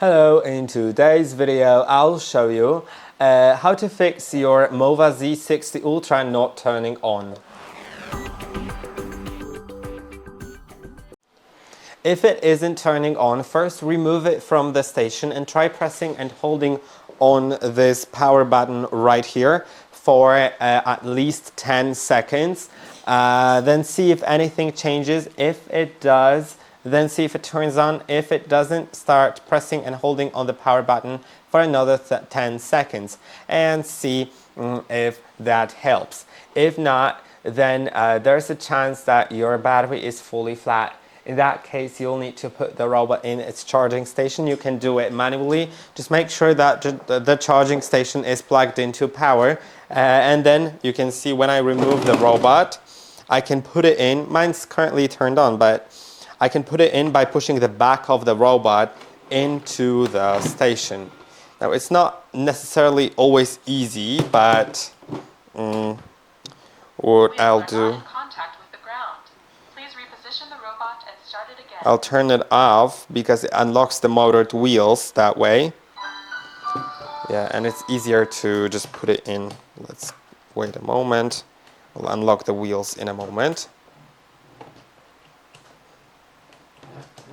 Hello, in today's video I'll show you how to fix your MOVA Z60 Ultra not turning on. If it isn't turning on, first remove it from the station and try pressing and holding on this power button right here for at least 10 seconds. Then see if anything changes. If it does, then see if it turns on. If it doesn't, start pressing and holding on the power button for another 10 seconds and see if that helps. If not, then there's a chance that your battery is fully flat. In that case, you'll need to put the robot in its charging station. You can do it manually. Just make sure that the charging station is plugged into power. And then you can see when I remove the robot, I can put it in. Mine's currently turned on, but I can put it in by pushing the back of the robot into the station. Now, it's not necessarily always easy, but what I'll do, I'll turn it off because it unlocks the motored wheels that way. Yeah, and it's easier to just put it in. Let's wait a moment. We'll unlock the wheels in a moment.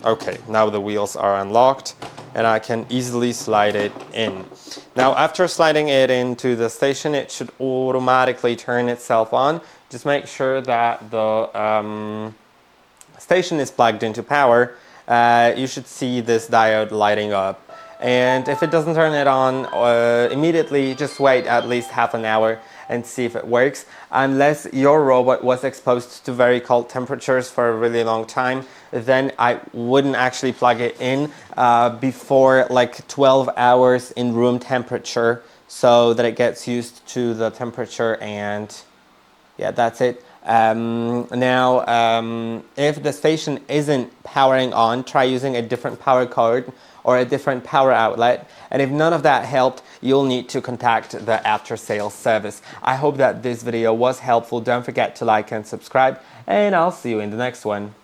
Okay, now the wheels are unlocked and I can easily slide it in. Now, after sliding it into the station, it should automatically turn itself on. Just make sure that the station is plugged into power. You should see this diode lighting up. And if it doesn't turn it on immediately, just wait at least half an hour and see if it works. Unless your robot was exposed to very cold temperatures for a really long time, then I wouldn't actually plug it in before like 12 hours in room temperature so that it gets used to the temperature, and yeah, that's it. If the station isn't powering on, try using a different power cord or a different power outlet. And if none of that helped, you'll need to contact the after-sales service. I hope that this video was helpful. Don't forget to like and subscribe, and I'll see you in the next one.